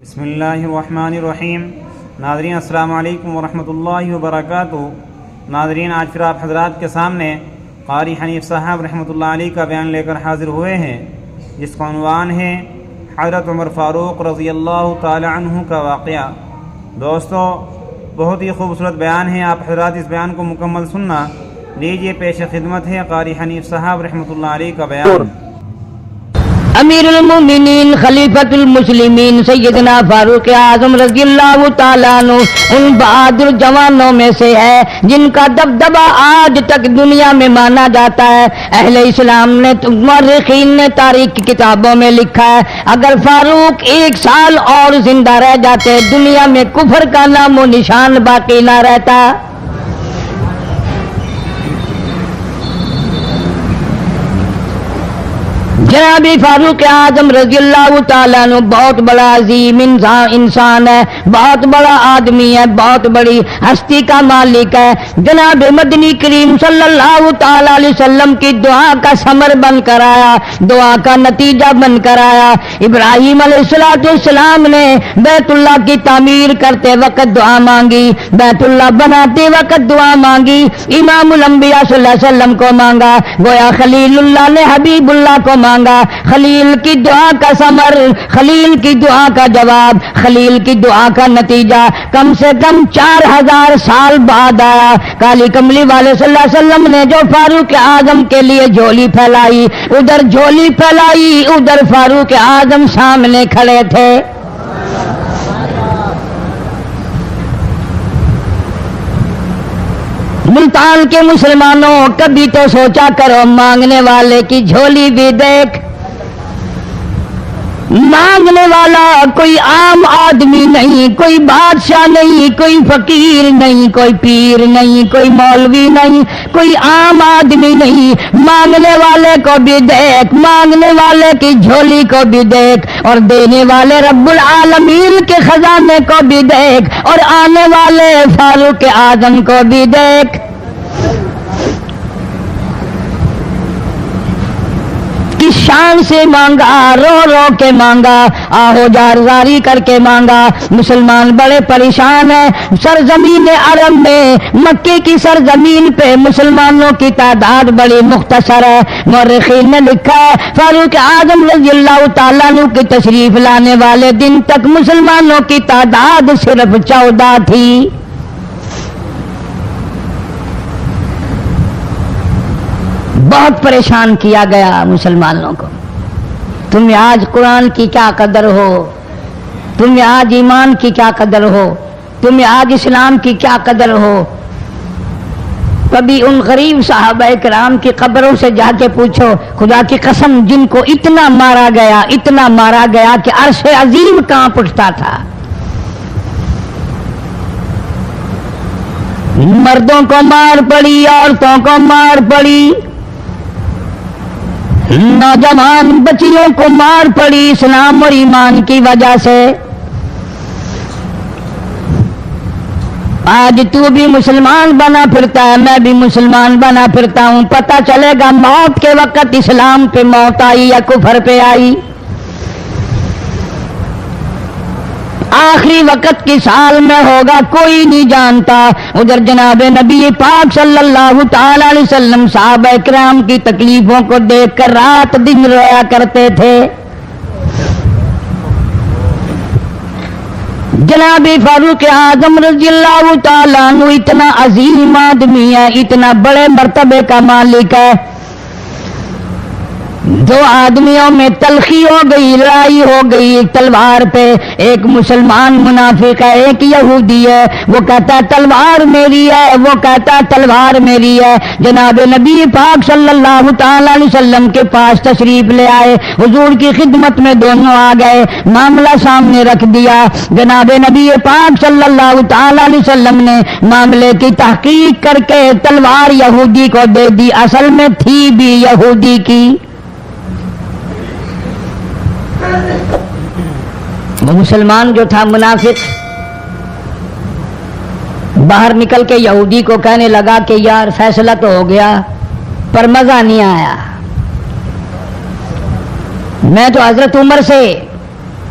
بسم اللہ الرحمن الرحیم۔ ناظرین السلام علیکم ورحمۃ اللہ وبرکاتہ۔ ناظرین، آج پھر آپ حضرات کے سامنے قاری حنیف صاحب رحمۃ اللہ علیہ کا بیان لے کر حاضر ہوئے ہیں، جس کا عنوان ہے حضرت عمر فاروق رضی اللہ تعالی عنہ کا واقعہ۔ دوستو، بہت ہی خوبصورت بیان ہے، آپ حضرات اس بیان کو مکمل سننا۔ لیجیے پیش خدمت ہے قاری حنیف صاحب رحمۃ اللہ علیہ کا بیان۔ امیر المومنین خلیفۃ المسلمین سیدنا فاروق اعظم رضی اللہ تعالیٰ عنہ ان بہادر جوانوں میں سے ہے جن کا دبدبہ آج تک دنیا میں مانا جاتا ہے۔ اہل اسلام نے مورخین نے تاریخ کی کتابوں میں لکھا ہے، اگر فاروق 1 سال اور زندہ رہ جاتے دنیا میں کفر کا نام و نشان باقی نہ رہتا۔ جناب فاروق اعظم رضی اللہ تعالیٰ عنہ بہت بڑا عظیم انسان ہے، بہت بڑا آدمی ہے، بہت بڑی ہستی کا مالک ہے۔ جناب مدنی کریم صلی اللہ تعالیٰ علیہ وسلم کی دعا کا ثمر بن کر آیا، دعا کا نتیجہ بن کر آیا۔ ابراہیم علیہ السلام نے بیت اللہ کی تعمیر کرتے وقت دعا مانگی، بیت اللہ بناتے وقت دعا مانگی، امام الانبیاء صلی اللہ علیہ وسلم کو مانگا، گویا خلیل اللہ نے حبیب اللہ کو مانگا۔ خلیل کی دعا کا ثمر، خلیل کی دعا کا جواب، خلیل کی دعا کا نتیجہ کم سے کم 4000 سال بعد آیا۔ کالی کملی والے صلی اللہ علیہ وسلم نے جو فاروق اعظم کے لیے جھولی پھیلائی، ادھر جھولی پھیلائی، ادھر فاروق اعظم سامنے کھڑے تھے۔ ملتان کے مسلمانوں، کبھی تو سوچا کرو مانگنے والے کی جھولی بھی دیکھ۔ مانگنے والا کوئی عام آدمی نہیں، کوئی بادشاہ نہیں، کوئی فقیر نہیں، کوئی پیر نہیں، کوئی مولوی نہیں، کوئی عام آدمی نہیں۔ مانگنے والے کو بھی دیکھ، مانگنے والے کی جھولی کو بھی دیکھ، اور دینے والے رب العالمین کے خزانے کو بھی دیکھ، اور آنے والے فاروق اعظم کو بھی دیکھ۔ کس شان سے مانگا، رو رو کے مانگا، آہو جارزاری کر کے مانگا۔ مسلمان بڑے پریشان ہیں۔ سرزمین عرب میں، مکے کی سرزمین پہ مسلمانوں کی تعداد بڑی مختصر ہے۔ مورخین نے لکھا ہے فاروق اعظم رضی اللہ تعالیٰ عنہ کی تشریف لانے والے دن تک مسلمانوں کی تعداد صرف 14 تھی۔ بہت پریشان کیا گیا مسلمانوں کو۔ تمہیں آج قرآن کی کیا قدر ہو، تمہیں آج ایمان کی کیا قدر ہو، تمہیں آج اسلام کی کیا قدر ہو۔ کبھی ان غریب صحابہ کرام کی قبروں سے جا کے پوچھو، خدا کی قسم جن کو اتنا مارا گیا، اتنا مارا گیا کہ عرش عظیم کانپ اٹھتا تھا۔ مردوں کو مار پڑی، عورتوں کو مار پڑی، نوجوان بچیوں کو مار پڑی اسلام اور ایمان کی وجہ سے۔ آج تو بھی مسلمان بنا پھرتا ہے، میں بھی مسلمان بنا پھرتا ہوں، پتہ چلے گا موت کے وقت اسلام پہ موت آئی یا کفر پہ آئی۔ آخری وقت کی سال میں ہوگا کوئی نہیں جانتا۔ ادھر جناب نبی پاک صلی اللہ تعالی علیہ وسلم صحابہ کرام کی تکلیفوں کو دیکھ کر رات دن رویا کرتے تھے۔ جناب فاروق اعظم رضی اللہ تعالیٰ عنہ اتنا عظیم آدمی ہے، اتنا بڑے مرتبے کا مالک ہے۔ 2 آدمیوں میں تلخی ہو گئی، لڑائی ہو گئی ایک تلوار پہ۔ ایک مسلمان منافق ہے، ایک یہودی ہے، وہ کہتا ہے تلوار میری ہے، وہ کہتا ہے تلوار میری ہے۔ جناب نبی پاک صلی اللہ تعالی علیہ وسلم کے پاس تشریف لے آئے، حضور کی خدمت میں دونوں آ گئے، معاملہ سامنے رکھ دیا۔ جناب نبی پاک صلی اللہ تعالی علیہ وسلم نے معاملے کی تحقیق کر کے تلوار یہودی کو دے دی، اصل میں تھی بھی یہودی کی۔ وہ مسلمان جو تھا منافق باہر نکل کے یہودی کو کہنے لگا کہ یار فیصلہ تو ہو گیا پر مزہ نہیں آیا، میں تو حضرت عمر سے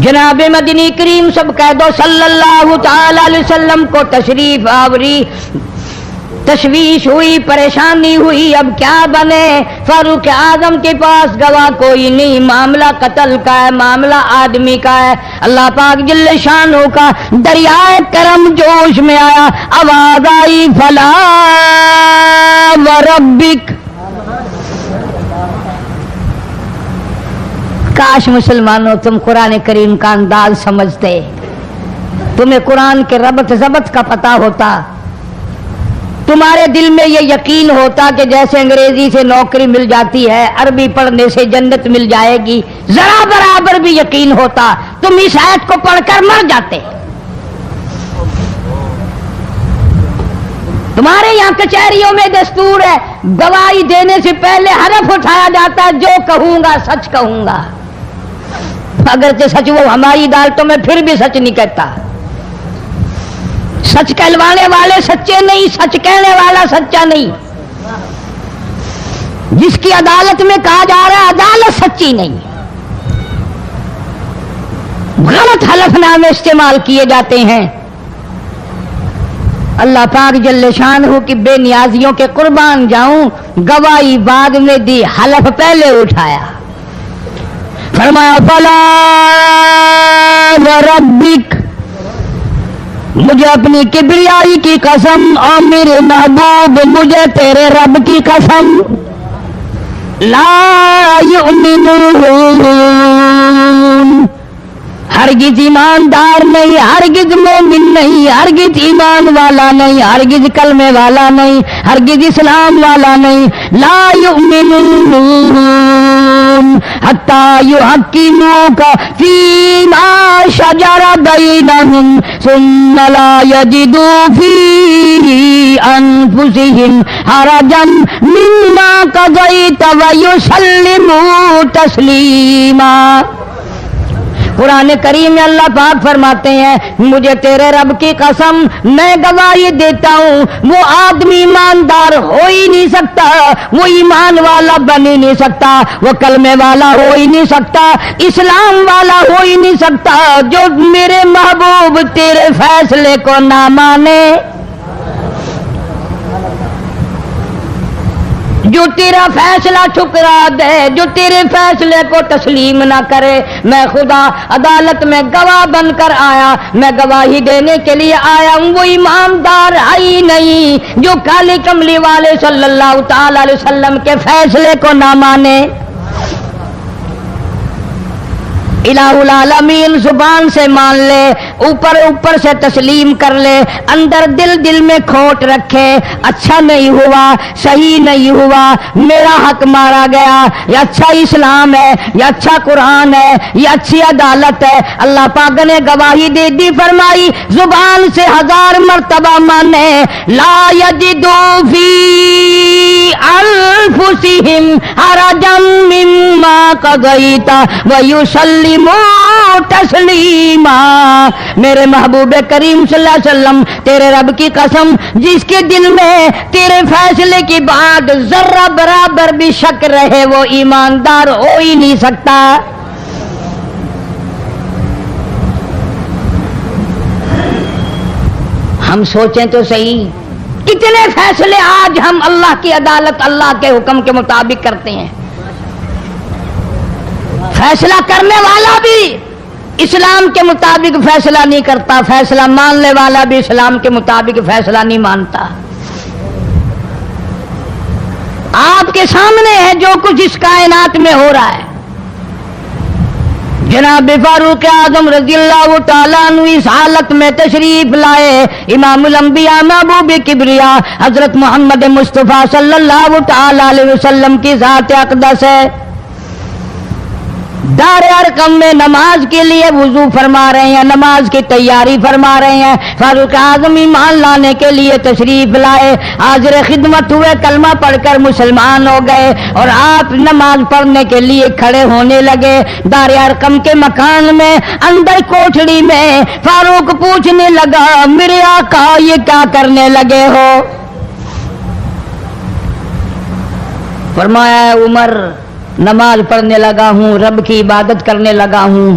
جناب مدنی کریم سب کہہ دو صلی اللہ تعالی علیہ وسلم کو تشریف آوری، تشویش ہوئی، پریشانی ہوئی، اب کیا بنے؟ فاروق اعظم کے پاس گواہ کوئی نہیں، معاملہ قتل کا ہے، معاملہ آدمی کا ہے۔ اللہ پاک جل شانہ کا دریائے کرم جوش میں آیا، آواز آئی فلا وربک۔ کاش مسلمانوں تم قرآن کریم کا انداز سمجھتے، تمہیں قرآن کے ربط ضبط کا پتہ ہوتا، تمہارے دل میں یہ یقین ہوتا کہ جیسے انگریزی سے نوکری مل جاتی ہے، عربی پڑھنے سے جنت مل جائے گی، ذرا برابر بھی یقین ہوتا تم اس آیت کو پڑھ کر مر جاتے۔ تمہارے یہاں کچہریوں میں دستور ہے، گواہی دینے سے پہلے حرف اٹھایا جاتا ہے، جو کہوں گا سچ کہوں گا، اگرچہ سچ وہ ہماری عدالتوں میں پھر بھی سچ نہیں کہتا۔ سچ کہلوانے والے سچے نہیں، سچ کہنے والا سچا نہیں۔ جس کی عدالت میں کہا جا رہا ہے عدالت سچی نہیں، غلط حلف نامے استعمال کیے جاتے ہیں۔ اللہ پاک جل شانہ کی بے نیازیوں کے قربان جاؤں، گواہی بعد میں دی، حلف پہلے اٹھایا۔ فرمایا فلا وربک، مجھے اپنی کبریائی کی قسم اور میرے محبوب مجھے تیرے رب کی قسم، لا یؤمنون، ہرگز ایماندار نہیں، ہرگز مومن نہیں، ہرگز ایمان والا نہیں، ہرگز کلمے والا نہیں، ہرگز اسلام والا نہیں، لا یؤمنون حتی یحکموک فیما شجر بینہم ثم لا یجدوا فی انفسہم حرجا مما قضیت ویسلموا تسلیما۔ قرآن کریم میں اللہ پاک فرماتے ہیں مجھے تیرے رب کی قسم میں گواہی دیتا ہوں، وہ آدمی ایماندار ہو ہی نہیں سکتا، وہ ایمان والا بن ہی نہیں سکتا، وہ کلمے والا ہو ہی نہیں سکتا، اسلام والا ہو ہی نہیں سکتا جو میرے محبوب تیرے فیصلے کو نہ مانے، جو تیرا فیصلہ ٹھکرا دے، جو تیرے فیصلے کو تسلیم نہ کرے۔ میں خدا عدالت میں گواہ بن کر آیا، میں گواہی دینے کے لیے آیا ہوں، وہ ایماندار ہی نہیں جو کالی کملی والے صلی اللہ تعالی علیہ وسلم کے فیصلے کو نہ مانے۔ الہ العالمین زبان سے مان لے، اوپر اوپر سے تسلیم کر لے، اندر دل میں کھوٹ رکھے، اچھا نہیں ہوا، صحیح نہیں ہوا، میرا حق مارا گیا، یہ اچھا اسلام ہے، یہ اچھا قرآن ہے، یہ اچھی عدالت ہے۔ اللہ پاک نے گواہی دے دی، فرمائی زبان سے 1000 مرتبہ مانے، لا یجدو فی انفسہم حرجا مما قضیت ویسلموا تسلیما۔ میرے محبوب کریم صلی اللہ علیہ وسلم تیرے رب کی قسم جس کے دل میں تیرے فیصلے کی بات ذرہ برابر بھی شک رہے وہ ایماندار ہو ہی نہیں سکتا۔ ہم سوچیں تو صحیح، کتنے فیصلے آج ہم اللہ کی عدالت اللہ کے حکم کے مطابق کرتے ہیں۔ فیصلہ کرنے والا بھی اسلام کے مطابق فیصلہ نہیں کرتا، فیصلہ ماننے والا بھی اسلام کے مطابق فیصلہ نہیں مانتا۔ آپ کے سامنے ہے جو کچھ اس کائنات میں ہو رہا ہے۔ جناب فاروق اعظم رضی اللہ تعالیٰ عنہ اس حالت میں تشریف لائے، امام الانبیاء محبوب کبریا حضرت محمد مصطفیٰ صلی اللہ تعالیٰ علیہ وسلم کی ذات اقدس ہے۔ دار ارقم میں نماز کے لیے وضو فرما رہے ہیں، نماز کی تیاری فرما رہے ہیں۔ فاروق اعظم ایمان لانے کے لیے تشریف لائے، حاضر خدمت ہوئے، کلمہ پڑھ کر مسلمان ہو گئے اور آپ نماز پڑھنے کے لیے کھڑے ہونے لگے۔ دار ارقم کے مکان میں اندر کوٹھڑی میں فاروق پوچھنے لگا میرے آقا یہ کیا کرنے لگے ہو؟ فرمایا عمر نماز پڑھنے لگا ہوں، رب کی عبادت کرنے لگا ہوں۔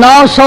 900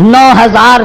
9000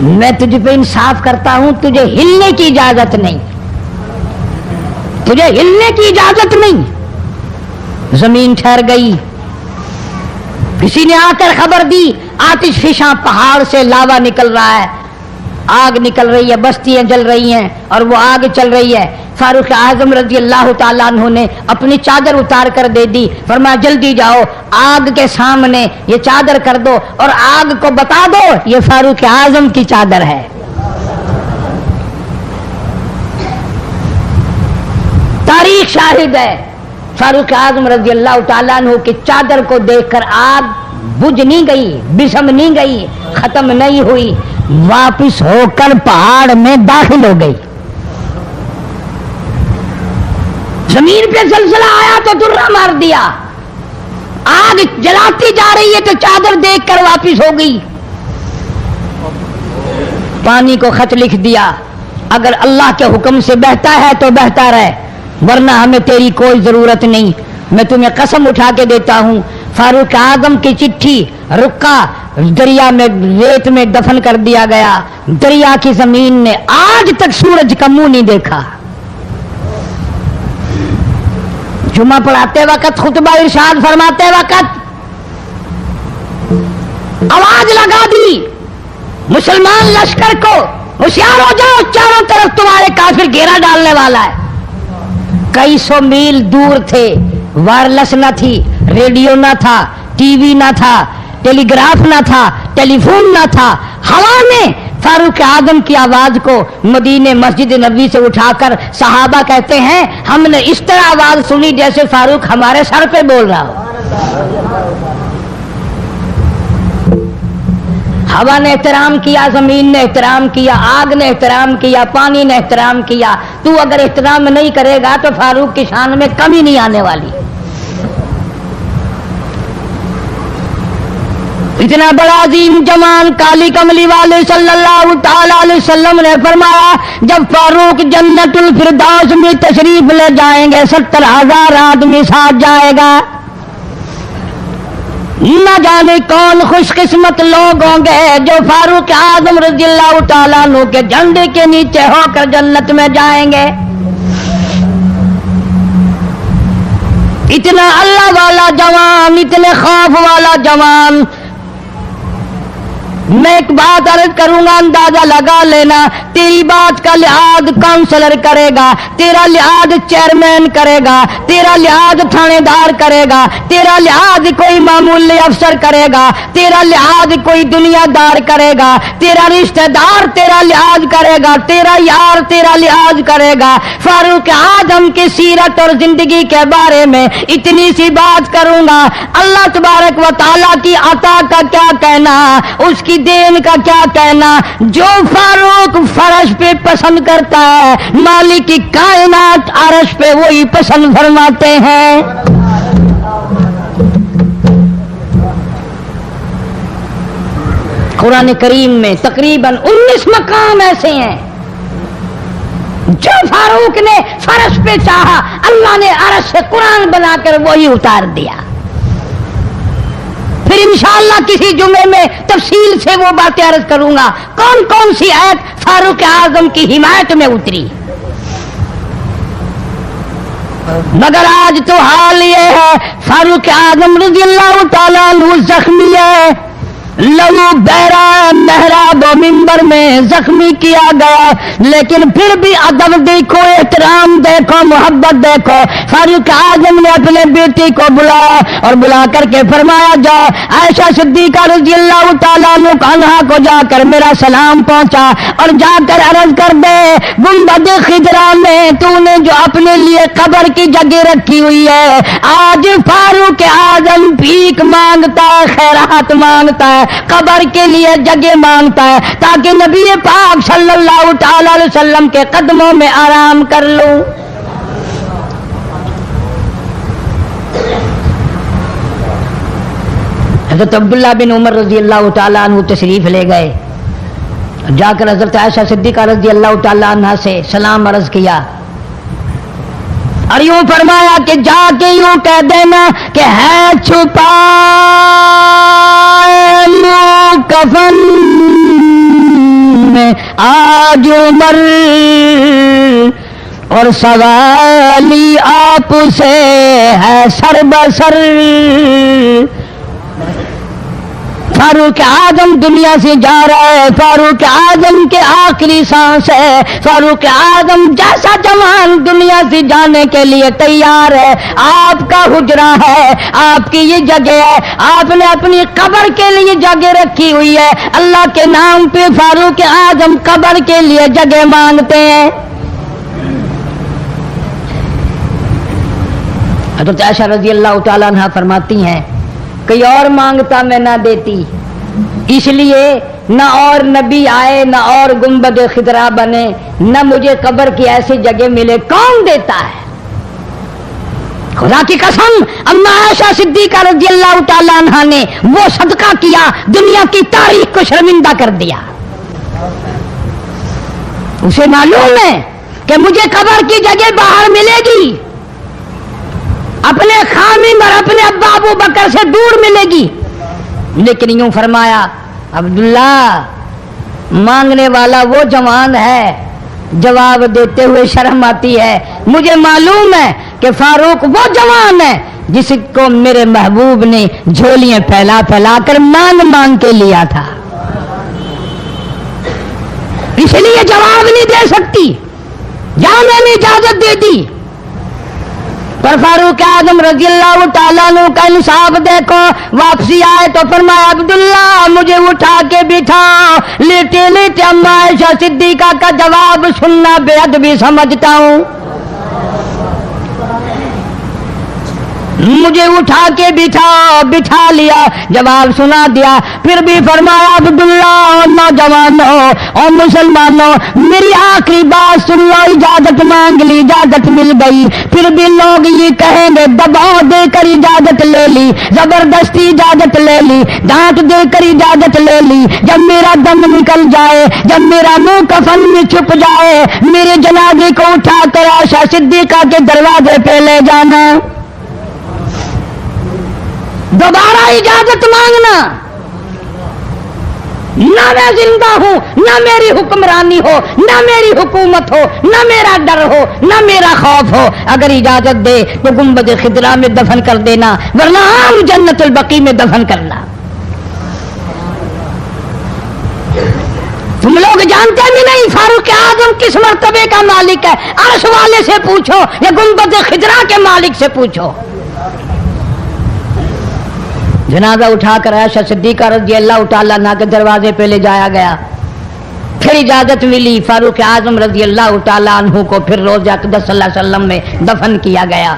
میں تجھ پہ انصاف کرتا ہوں، تجھے ہلنے کی اجازت نہیں، تجھے ہلنے کی اجازت نہیں۔ زمین ٹھہر گئی، کسی نے آ کر خبر دی آتش فشاں پہاڑ سے لاوا نکل رہا ہے، آگ نکل رہی ہے، بستیاں جل رہی ہیں اور وہ آگ چل رہی ہے۔ فاروق اعظم رضی اللہ تعالیٰ عنہ نے اپنی چادر اتار کر دے دی، فرمایا جلدی جاؤ آگ کے سامنے یہ چادر کر دو اور آگ کو بتا دو یہ فاروق اعظم کی چادر ہے۔ تاریخ شاہد ہے، فاروق اعظم رضی اللہ تعالیٰ عنہ کی چادر کو دیکھ کر آگ بجھ نہیں گئی، بسم نہیں گئی، ختم نہیں ہوئی، واپس ہو کر پہاڑ میں داخل ہو گئی۔ زمین پہ زلزلہ آیا تو درہ مار دیا، آگ جلاتی جا رہی ہے تو چادر دیکھ کر واپس ہو گئی۔ پانی کو خط لکھ دیا، اگر اللہ کے حکم سے بہتا ہے تو بہتا رہے، ورنہ ہمیں تیری کوئی ضرورت نہیں۔ میں تمہیں قسم اٹھا کے دیتا ہوں، فاروق اعظم کی چٹھی رکا دریا میں ریت میں دفن کر دیا گیا، دریا کی زمین نے آج تک سورج کا منہ نہیں دیکھا۔ جمعہ پڑھاتے وقت، خطبہ ارشاد فرماتے وقت آواز لگا دی مسلمان لشکر کو، ہوشیار ہو جاؤ، چاروں طرف تمہارے کافر گھیرا ڈالنے والا ہے۔ کئی سو میل دور تھے، وائرلیس نہ تھی، ریڈیو نہ تھا، ٹی وی نہ تھا، ٹیلی گراف نہ تھا، ٹیلی فون نہ تھا۔ ہوا نے فاروق اعظم کی آواز کو مدینے مسجد نبوی سے اٹھا کر صحابہ کہتے ہیں ہم نے اس طرح آواز سنی جیسے فاروق ہمارے سر پہ بول رہا ہو۔ ہوا نے احترام کیا، زمین نے احترام کیا، آگ نے احترام کیا، پانی نے احترام کیا۔ تو اگر احترام نہیں کرے گا تو فاروق کی شان میں کمی نہیں آنے والی۔ اتنا بڑا عظیم جوان کالی کملی والے صلی اللہ تعالی علیہ وسلم نے فرمایا جب فاروق جنت الفردوس میں تشریف لے جائیں گے 70,000 آدمی ساتھ جائے گا۔ نہ جانے کون خوش قسمت لوگ ہوں گے جو فاروق اعظم رضی اللہ تعالیٰ عنہ کے جھنڈے کے نیچے ہو کر جنت میں جائیں گے۔ اتنا اللہ والا جوان، اتنے خوف والا جوان۔ میں ایک بات عرض کروں گا، اندازہ لگا لینا، تیری بات کا لحاظ کاؤنسلر کرے گا، تیرا لحاظ چیئرمین کرے گا، تیرا لحاظ تھانے دار کرے گا، تیرا لحاظ کوئی معمولی افسر کرے گا، تیرا لحاظ کوئی دنیا دار کرے گا، تیرا رشتہ دار تیرا لحاظ کرے گا، تیرا یار تیرا لحاظ کرے گا۔ فاروق اعظم کی سیرت اور زندگی کے بارے میں اتنی سی بات کروں گا، اللہ تبارک و تعالیٰ کی عطا کا کیا کہنا، اس کی دین کا کیا کہنا۔ جو فاروق فرش پہ پسند کرتا ہے مالک کی کائنات عرش پہ وہی پسند فرماتے ہیں۔ قرآن کریم میں تقریباً 19 مقام ایسے ہیں جو فاروق نے فرش پہ چاہا اللہ نے عرش سے قرآن بنا کر وہی اتار دیا۔ پھر انشاءاللہ کسی جمعے میں تفصیل سے وہ باتیں عرض کروں گا کون کون سی آیت فاروق اعظم کی حمایت میں اتری۔ مگر آج تو حال یہ ہے فاروق اعظم رضی اللہ تعالیٰ عنہ زخمی ہے، لہو بہرا محراب و منبر میں زخمی کیا گیا، لیکن پھر بھی ادب دیکھو، احترام دیکھو، محبت دیکھو۔ فاروق اعظم نے اپنے بیٹی کو بلایا اور بلا کر کے فرمایا جا عائشہ صدیقہ رضی اللہ تعالیٰ عنہا کو جا کر میرا سلام پہنچا اور جا کر عرض کر دے گنبد خضرا میں تو نے جو اپنے لیے قبر کی جگہ رکھی ہوئی ہے آج فاروق اعظم بھیک مانگتا ہے، خیرات مانگتا ہے، قبر کے لیے جگہ مانگتا ہے تاکہ نبی پاک صلی اللہ تعالی علیہ وسلم کے قدموں میں آرام کر لوں۔ حضرت عبداللہ بن عمر رضی اللہ تعالیٰ عنہ تشریف لے گئے، جا کر حضرت عائشہ صدیقہ رضی اللہ تعالیٰ عنہ سے سلام عرض کیا اور یوں فرمایا کہ جا کے یوں کہہ دینا کہ ہے چھپا کفن میں آج عمر اور سوالی آپ سے ہے سر بسر. فاروق اعظم دنیا سے جا رہا ہے, فاروق اعظم کے آخری سانس ہے, فاروق اعظم جیسا جوان دنیا سے جانے کے لیے تیار ہے. آپ کا حجرہ ہے, آپ کی یہ جگہ ہے, آپ نے اپنی قبر کے لیے جگہ رکھی ہوئی ہے. اللہ کے نام پہ فاروق اعظم قبر کے لیے جگہ مانگتے ہیں. حضرت عائشہ رضی اللہ تعالیٰ عنہ فرماتی ہیں کوئی اور مانگتا میں نہ دیتی, اس لیے نہ اور نبی آئے, نہ اور گنبد خضرا بنے, نہ مجھے قبر کی ایسی جگہ ملے. کون دیتا ہے؟ خدا کی قسم اما عائشہ صدیقہ رضی اللہ تعالیٰ عنہ نے وہ صدقہ کیا دنیا کی تاریخ کو شرمندہ کر دیا. اسے معلوم ہے کہ مجھے قبر کی جگہ باہر ملے گی, اپنے خامن اور اپنے ابا ابو بکر سے دور ملے گی, لیکن یوں فرمایا عبداللہ مانگنے والا وہ جوان ہے, جواب دیتے ہوئے شرم آتی ہے. مجھے معلوم ہے کہ فاروق وہ جوان ہے جس کو میرے محبوب نے جھولیاں پھیلا پھیلا کر مانگ مانگ کے لیا تھا, اس لیے جواب نہیں دے سکتی. جانے میں اجازت دے دی. پر فاروق اعظم رضی اللہ تعالیٰ عنہ کا انصاف دیکھو, واپسی آئے تو فرمایا عبداللہ مجھے اٹھا کے بٹھا. لیٹے لیٹے اما عائشہ صدیقہ کا جواب سننا بے ادبی سمجھتا ہوں. مجھے اٹھا کے بٹھا لیا, جواب سنا دیا. پھر بھی فرمایا عبداللہ نوجوانوں اور مسلمانوں میری آخری بات سن لو. اجازت مانگ لی, اجازت مل گئی. پھر بھی لوگ یہ کہیں گے دباؤ دے کر اجازت لے لی, زبردستی اجازت لے لی, ڈانٹ دے کر اجازت لے لی. جب میرا دم نکل جائے, جب میرا منہ کفن میں چھپ جائے, میرے جنازے کو اٹھا کر عائشہ صدیقہ کے دروازے پہ لے جانا. دوبارہ اجازت مانگنا. نہ میں زندہ ہوں, نہ میری حکمرانی ہو, نہ میری حکومت ہو, نہ میرا ڈر ہو, نہ میرا خوف ہو. اگر اجازت دے تو گنبد خضرا میں دفن کر دینا, ورنہ عام جنت البقیع میں دفن کرنا. تم لوگ جانتے بھی نہیں فاروق اعظم کس مرتبے کا مالک ہے. عرش والے سے پوچھو یا گنبد خضرا کے مالک سے پوچھو. جنازہ اٹھا کر عائشہ صدیقہ رضی اللہ تعالیٰ عنہ کے دروازے پہ لے جایا گیا. پھر اجازت ملی, فاروق اعظم رضی اللہ تعالیٰ عنہ کو پھر روضہ اقدس صلی اللہ علیہ وسلم میں دفن کیا گیا.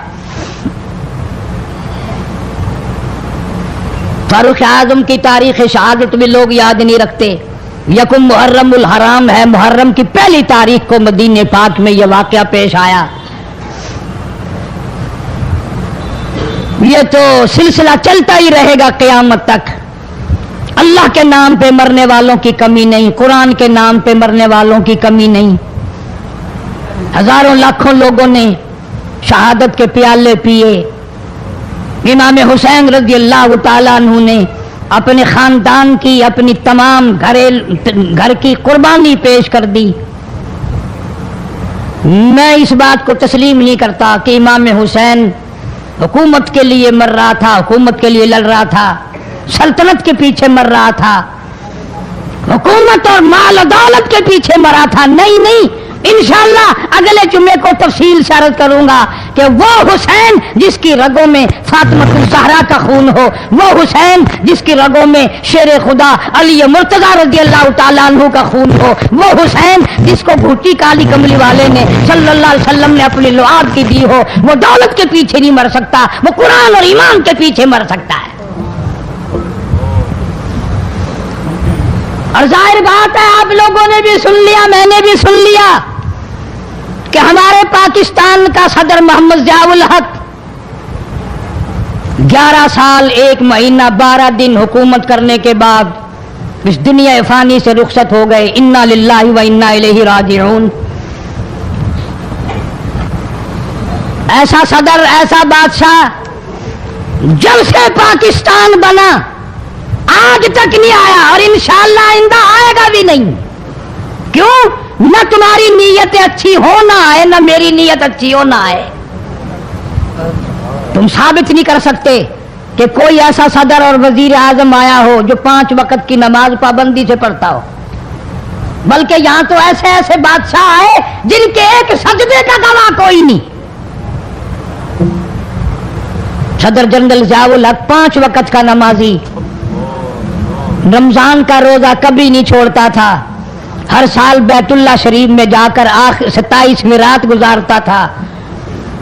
فاروق اعظم کی تاریخ شہادت بھی لوگ یاد نہیں رکھتے. یکم محرم الحرام ہے, محرم کی پہلی تاریخ کو مدینہ پاک میں یہ واقعہ پیش آیا. یہ تو سلسلہ چلتا ہی رہے گا قیامت تک. اللہ کے نام پہ مرنے والوں کی کمی نہیں, قرآن کے نام پہ مرنے والوں کی کمی نہیں. ہزاروں لاکھوں لوگوں نے شہادت کے پیالے پیے. امام حسین رضی اللہ تعالیٰ عنہ نے اپنے خاندان کی, اپنی تمام گھر کی قربانی پیش کر دی. میں اس بات کو تسلیم نہیں کرتا کہ امام حسین حکومت کے لیے مر رہا تھا, حکومت کے لیے لڑ رہا تھا, سلطنت کے پیچھے مر رہا تھا, حکومت اور مال و دولت کے پیچھے مرا تھا. نہیں, انشاءاللہ اگلے جمعے کو تفصیل سے عرض کروں گا کہ وہ حسین جس کی رگوں میں فاطمہ الزہرا کا خون ہو, وہ حسین جس کی رگوں میں شیر خدا علی مرتضیٰ رضی اللہ تعالیٰ عنہ کا خون ہو, وہ حسین جس کو بھوٹی کالی کملی والے نے صلی اللہ علیہ وسلم نے اپنی لعاب کی دی ہو, وہ دولت کے پیچھے نہیں مر سکتا, وہ قرآن اور ایمان کے پیچھے مر سکتا ہے. اور ظاہر بات ہے آپ لوگوں نے بھی سن لیا, میں نے بھی سن لیا کہ ہمارے پاکستان کا صدر محمد ضیاء الحق 11 سال 1 مہینہ 12 دن حکومت کرنے کے بعد اس دنیا فانی سے رخصت ہو گئے. انا للہ و انا الیہ راجعون. ایسا صدر, ایسا بادشاہ جب سے پاکستان بنا آج تک نہیں آیا, اور انشاءاللہ آئندہ آئے گا بھی نہیں. کیوں؟ نہ تمہاری نیت اچھی ہو نہ آئے، نہ میری نیت اچھی ہو نہ آئے، تم ثابت نہیں کر سکتے کہ کوئی ایسا صدر اور وزیر اعظم آیا ہو جو 5 وقت کی نماز پابندی سے پڑھتا ہو، بلکہ یہاں تو ایسے ایسے بادشاہ آئے جن کے ایک سجدے کا گواہ کوئی نہیں۔ صدر جنرل ضیاء الحق 5 وقت کا نمازی، رمضان کا روزہ کبھی نہیں چھوڑتا تھا، ہر سال بیت اللہ شریف میں جا کر 27ویں رات گزارتا تھا،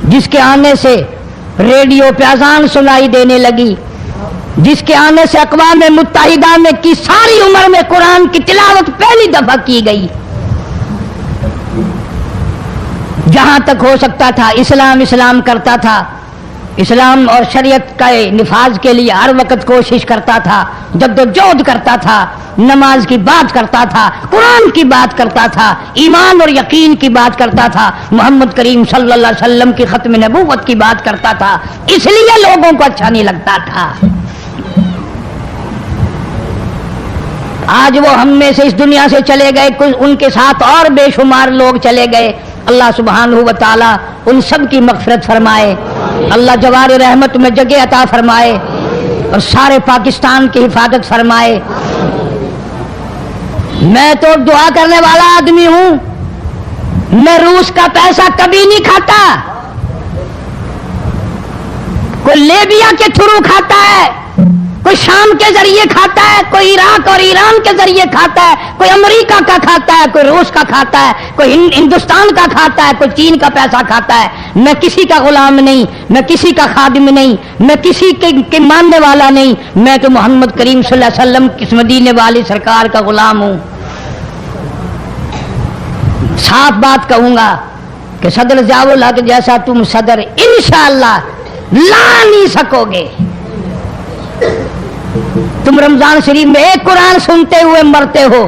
جس کے آنے سے ریڈیو پہ اذان سنائی دینے لگی، جس کے آنے سے اقوام متحدہ میں کی ساری عمر میں قرآن کی تلاوت پہلی دفعہ کی گئی۔ جہاں تک ہو سکتا تھا اسلام کرتا تھا، اسلام اور شریعت کے نفاذ کے لیے ہر وقت کوشش کرتا تھا، جدوجہد کرتا تھا، نماز کی بات کرتا تھا، قرآن کی بات کرتا تھا، ایمان اور یقین کی بات کرتا تھا، محمد کریم صلی اللہ علیہ وسلم کی ختم نبوت کی بات کرتا تھا، اس لیے لوگوں کو اچھا نہیں لگتا تھا۔ آج وہ ہم میں سے اس دنیا سے چلے گئے، ان کے ساتھ اور بے شمار لوگ چلے گئے، اللہ سبحانہ و تعالی ان سب کی مغفرت فرمائے، اللہ جوار رحمت میں جگہ عطا فرمائے اور سارے پاکستان کی حفاظت فرمائے۔ میں تو دعا کرنے والا آدمی ہوں، میں روس کا پیسہ کبھی نہیں کھاتا، کوئی لیبیا کے تھرو کھاتا ہے، کوئی شام کے ذریعے کھاتا ہے، کوئی عراق اور ایران کے ذریعے کھاتا ہے، کوئی امریکہ کا کھاتا ہے، کوئی روس کا کھاتا ہے، کوئی ہندوستان کا کھاتا ہے، کوئی چین کا پیسہ کھاتا ہے۔ میں کسی کا غلام نہیں، میں کسی کا خادم نہیں، میں کسی کے ماننے والا نہیں، میں تو محمد کریم صلی اللہ علیہ وسلم کی مدینے والی سرکار کا غلام ہوں۔ صاف بات کہوں گا کہ صدر ضیاء الحق جیسا تم صدر انشاءاللہ لا نہیں سکو گے۔ تم رمضان شریف میں ایک قرآن سنتے ہوئے مرتے ہو،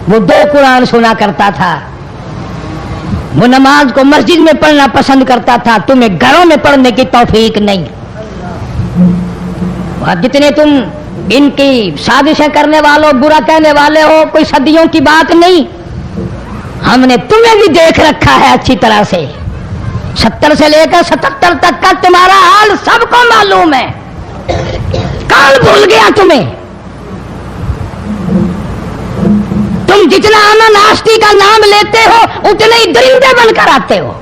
وہ 2 قرآن سنا کرتا تھا، وہ نماز کو مسجد میں پڑھنا پسند کرتا تھا، تمہیں گھروں میں پڑھنے کی توفیق نہیں۔ جتنے تم ان کی سازشیں کرنے والوں، برا کہنے والے ہو، کوئی صدیوں کی بات نہیں، ہم نے تمہیں بھی دیکھ رکھا ہے اچھی طرح سے، 70 سے لے کر 77 تک کا تمہارا حال سب کو معلوم ہے، کون بھول گیا تمہیں؟ تم جتنا امن آشتی کا نام لیتے ہو اتنے ہی درندے بن کر آتے ہو،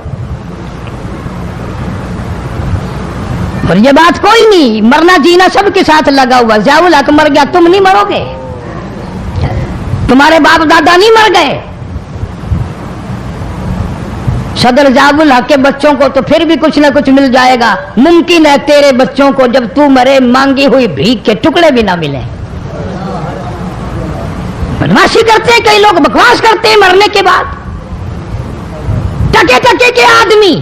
اور یہ بات کوئی نہیں، مرنا جینا سب کے ساتھ لگا ہوا۔ ضیاء الحق مر گیا، تم نہیں مرو گے، تمہارے باپ دادا نہیں مر گئے۔ صدر ضیاء الحق کے بچوں کو تو پھر بھی کچھ نہ کچھ مل جائے گا، ممکن ہے تیرے بچوں کو جب تو مرے مانگی ہوئی بھیک کے ٹکڑے بھی نہ ملیں۔ بدماشی کرتے ہیں کئی لوگ، بکواس کرتے ہیں مرنے کے بعد، ٹکے ٹکے کے آدمی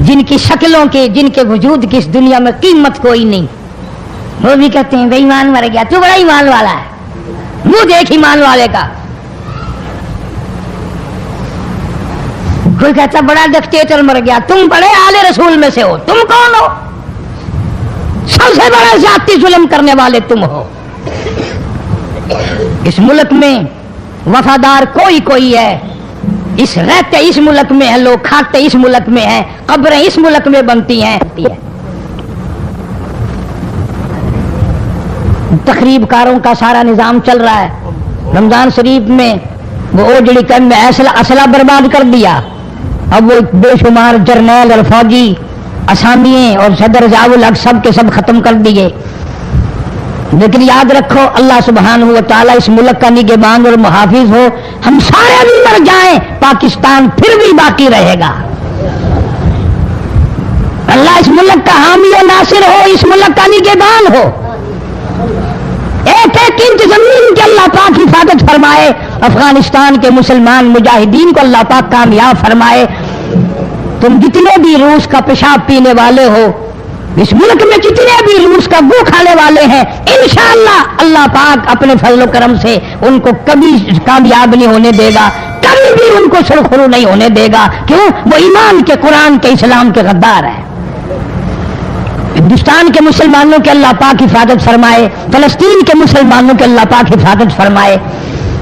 جن کی شکلوں کے، جن کے وجود کی اس دنیا میں قیمت کوئی نہیں، وہ بھی کہتے ہیں بے ایمان مر گیا، تو بڑا ایمان والا ہے، منہ دیکھ ایمان والے کا۔ کوئی کہتا بڑا ڈکٹیٹر مر گیا، تم بڑے آل رسول میں سے ہو، تم کون ہو؟ سب سے بڑا ذاتی ظلم کرنے والے تم ہو۔ اس ملک میں وفادار کوئی ہے، اس رہتے اس ملک میں ہیں لوگ، کھاتے اس ملک میں ہیں، قبریں اس ملک میں بنتی ہیں۔ تقریب کاروں کا سارا نظام چل رہا ہے، رمضان شریف میں وہ اوجڑی کن میں اسلحہ برباد کر دیا، اب وہ بے شمار جرنیل اور فوجی اسامیاں اور صدر ضیاء الحق سب کے سب ختم کر دیے۔ لیکن یاد رکھو اللہ سبحانہ و تعالیٰ اس ملک کا نگہبان اور محافظ ہو، ہم سارے بھی مر جائیں پاکستان پھر بھی باقی رہے گا۔ اللہ اس ملک کا حامی و ناصر ہو، اس ملک کا نگہبان ہو، ایک ایک انچ زمین کے اللہ پاک حفاظت فرمائے، افغانستان کے مسلمان مجاہدین کو اللہ پاک کامیاب فرمائے۔ تم جتنے بھی روس کا پیشاب پینے والے ہو، اس ملک میں جتنے بھی روس کا گو کھانے والے ہیں، انشاءاللہ اللہ پاک اپنے فضل و کرم سے ان کو کبھی کامیاب نہیں ہونے دے گا، کبھی بھی ان کو سرخرو نہیں ہونے دے گا۔ کیوں؟ وہ ایمان کے، قرآن کے، اسلام کے غدار ہیں۔ ہندوستان کے مسلمانوں کے اللہ پاک حفاظت فرمائے، فلسطین کے مسلمانوں کے اللہ پاک حفاظت فرمائے،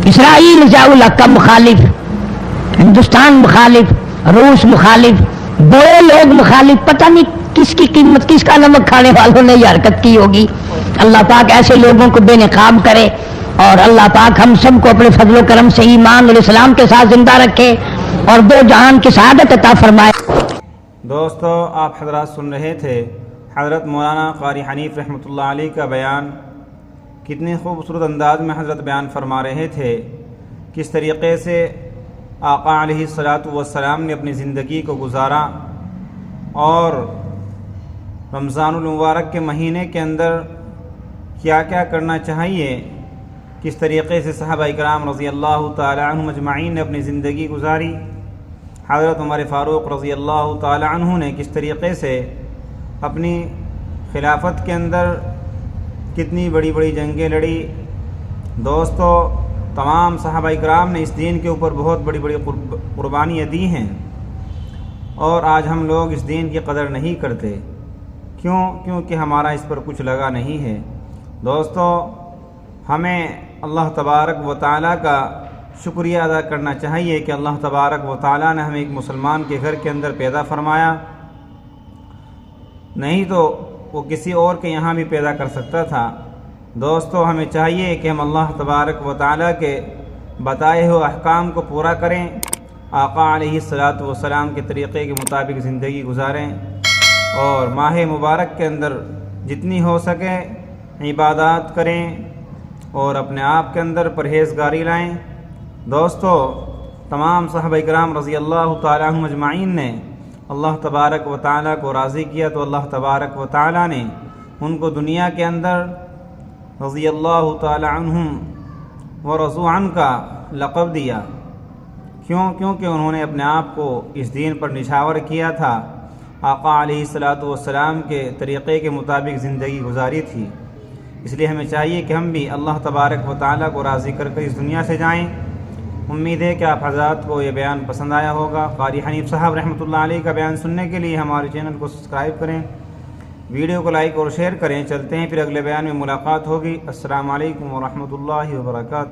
اسرائیل ضیاء کا مخالف، ہندوستان مخالف، روس مخالف، بڑے لوگ مخالف، پتہ نہیں کس کی قیمت، کس کا نمک کھانے والوں نے یہ حرکت کی ہوگی۔ اللہ پاک ایسے لوگوں کو بے نقاب کرے، اور اللہ پاک ہم سب کو اپنے فضل و کرم سے ایمان اور اسلام کے ساتھ زندہ رکھے اور دو جہان کی سعادت عطا فرمائے۔ دوستو، آپ حضرات سن رہے تھے حضرت مولانا قاری حنیف رحمۃ اللہ علیہ کا بیان۔ کتنے خوبصورت انداز میں حضرت بیان فرما رہے تھے، کس طریقے سے آقا علیہ الصلاۃ والسلام نے اپنی زندگی کو گزارا، اور رمضان المبارک کے مہینے کے اندر کیا کیا کرنا چاہیے، کس طریقے سے صحابہ کرام رضی اللہ تعالی عنہم اجمعین نے اپنی زندگی گزاری۔ حضرت عمر فاروق رضی اللہ تعالی عنہ نے کس طریقے سے اپنی خلافت کے اندر کتنی بڑی بڑی جنگیں لڑی۔ دوستو، تمام صحابہ کرام نے اس دین کے اوپر بہت بڑی بڑی قربانیاں دی ہیں، اور آج ہم لوگ اس دین کی قدر نہیں کرتے۔ کیونکہ ہمارا اس پر کچھ لگا نہیں ہے۔ دوستو، ہمیں اللہ تبارک و تعالیٰ کا شکریہ ادا کرنا چاہیے کہ اللہ تبارک و تعالیٰ نے ہمیں ایک مسلمان کے گھر کے اندر پیدا فرمایا، نہیں تو وہ کسی اور کے یہاں بھی پیدا کر سکتا تھا۔ دوستو، ہمیں چاہیے کہ ہم اللہ تبارک و تعالیٰ کے بتائے ہوئے احکام کو پورا کریں، آقا علیہ الصلاۃ والسلام کے طریقے کے مطابق زندگی گزاریں، اور ماہ مبارک کے اندر جتنی ہو سکے عبادات کریں، اور اپنے آپ کے اندر پرہیزگاری لائیں۔ دوستو، تمام صحابہ کرام رضی اللہ تعالیٰ عنہم اجمعین نے اللہ تبارک و تعالیٰ کو راضی کیا، تو اللہ تبارک و تعالیٰ نے ان کو دنیا کے اندر رضی اللہ تعالیٰ عنہم ورضوا عنہ کا لقب دیا۔ کیونکہ انہوں نے اپنے آپ کو اس دین پر نچھاور کیا تھا، آقا علیہ الصلاۃ والسلام کے طریقے کے مطابق زندگی گزاری تھی۔ اس لیے ہمیں چاہیے کہ ہم بھی اللہ تبارک و تعالیٰ کو راضی کر اس دنیا سے جائیں۔ امید ہے کہ آپ حضرات کو یہ بیان پسند آیا ہوگا۔ قاری حنیف صاحب رحمۃ اللہ علیہ کا بیان سننے کے لیے ہمارے چینل کو سبسکرائب کریں، ویڈیو کو لائک اور شیئر کریں۔ چلتے ہیں پھر اگلے بیان میں ملاقات ہوگی۔ السلام علیکم ورحمۃ اللہ وبرکاتہ۔